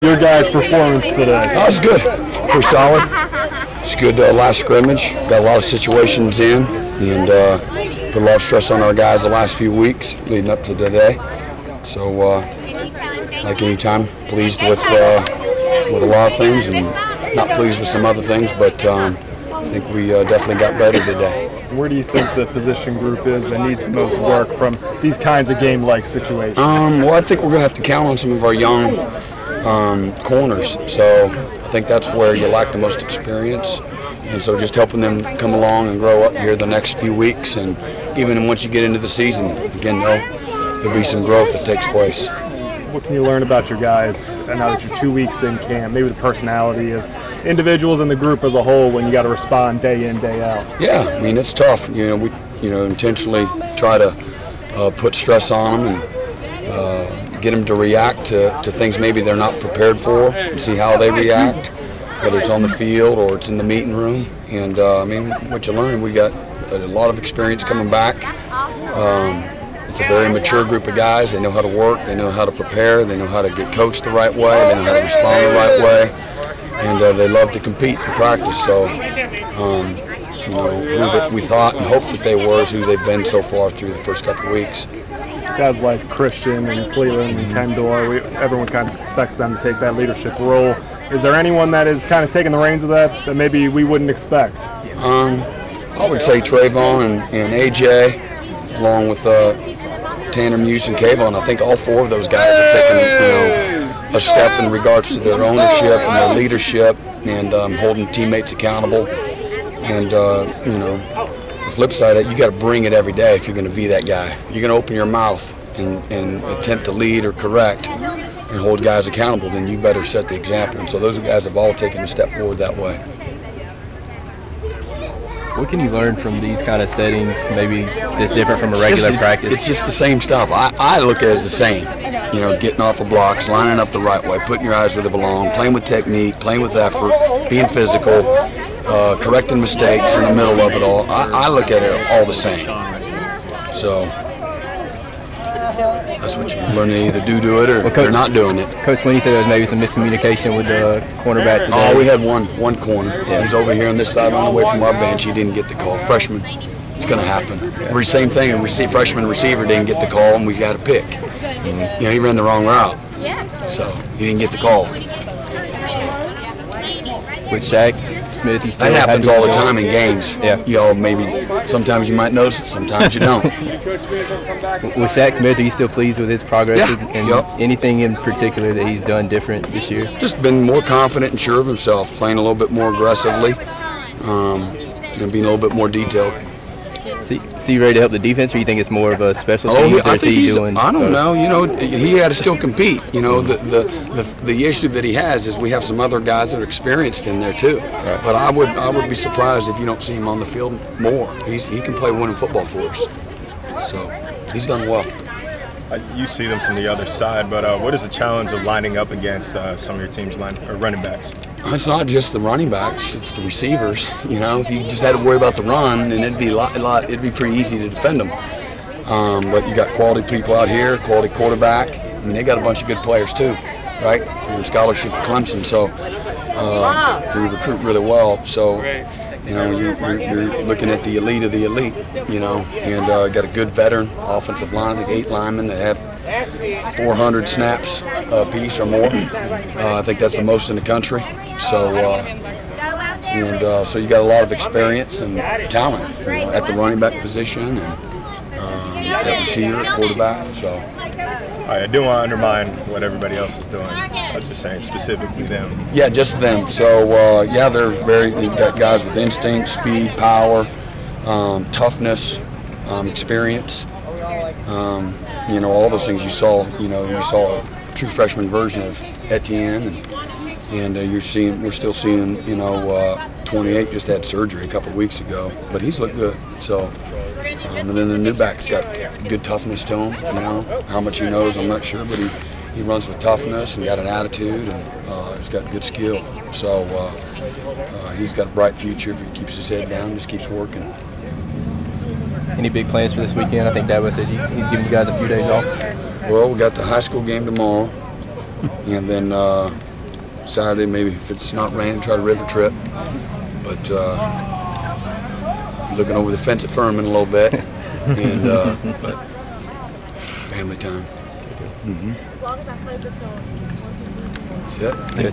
Your guys' performance today? That was good. Pretty solid. It's good last scrimmage. Got a lot of situations in and put a lot of stress on our guys the last few weeks leading up to today. So, like any time, pleased with a lot of things and not pleased with some other things, but I think we definitely got better today. Where do you think the position group is that needs the most work from these kinds of game-like situations? Well, I think we're going to have to count on some of our young corners. So I think that's where you lack the most experience. And so just helping them come along and grow up here the next few weeks. And even once you get into the season, again, there'll be some growth that takes place. What can you learn about your guys now that you're 2 weeks in camp? Maybe the personality of individuals and the group as a whole when you got to respond day in, day out. Yeah, I mean, it's tough. We intentionally try to put stress on them and get them to react to things maybe they're not prepared for and see how they react, whether it's on the field or it's in the meeting room. And I mean, what you learn, we got a lot of experience coming back. It's a very mature group of guys. They know how to work, they know how to prepare, they know how to get coached the right way, they know how to respond the right way, and they love to compete and practice. So, who that we thought and hoped that they were is who they've been so far through the first couple of weeks. Guys like Christian and Cleveland and Kendor, everyone kind of expects them to take that leadership role. Is there anyone that is kind of taking the reins of that maybe we wouldn't expect? I would say Trayvon and AJ, along with Tanner Muse and Kayvon. I think all four of those guys have taken a step in regards to their ownership and their leadership and holding teammates accountable. And the flip side of it, you got to bring it every day if you're going to be that guy. You're going to open your mouth and attempt to lead or correct and hold guys accountable, then you better set the example. And so those guys have all taken a step forward that way. What can you learn from these kind of settings, maybe that's different from a regular practice? It's just the same stuff. I look at it as the same. Getting off of blocks, lining up the right way, putting your eyes where they belong, playing with technique, playing with effort, being physical, correcting mistakes in the middle of it all. I look at it all the same. So that's what you learn to either do it or they're not doing it. Coach, when you said there was maybe some miscommunication with the cornerback today. Oh, we had one corner. Yeah. He's over here on this sideline away from our bench. He didn't get the call. Freshman. It's going to happen. Yeah. Same thing. Freshman receiver didn't get the call, and we got a pick. Mm-hmm. He ran the wrong route, so he didn't get the call. So. With Shaq Smith, that happens all the time in games. Yeah. Maybe sometimes you might notice it, sometimes you don't. With Shaq Smith, are you still pleased with his progress? Yeah. And anything in particular that he's done different this year? Just been more confident and sure of himself, playing a little bit more aggressively, and being a little bit more detailed. So you ready to help the defense, or you think it's more of a special teams? I don't know. He had to still compete. The issue that he has is we have some other guys that are experienced in there too. Right. But I would be surprised if you don't see him on the field more. He can play winning football for us. So he's done well. You see them from the other side, but what is the challenge of lining up against some of your team's running backs? It's not just the running backs; it's the receivers. If you just had to worry about the run, then it'd be pretty easy to defend them. But you got quality people out here, quality quarterback. I mean, they got a bunch of good players too, right? And scholarship at Clemson, so we recruit really well. So. You're looking at the elite of the elite, and got a good veteran offensive line. I think 8 linemen that have 400 snaps a piece or more. I think that's the most in the country. So, so you got a lot of experience and talent at the running back position and at receiver, quarterback. So. I do want to undermine what everybody else is doing. I was just saying specifically them. Yeah, just them. So they've got guys with instinct, speed, power, toughness, experience. All those things you saw. You saw a true freshman version of Etienne, and we're still seeing. 28 just had surgery a couple of weeks ago, but he's looked good. So. And then the new back's got good toughness to him. How much he knows, I'm not sure, but he runs with toughness and got an attitude, and he's got good skill. So he's got a bright future if he keeps his head down, just keeps working. Any big plans for this weekend? I think Dabo said he's giving you guys a few days off. Well, we got the high school game tomorrow, and then Saturday, maybe if it's not raining, try to river trip. But looking over the fence at Furman a little bit, and but family time. That's it.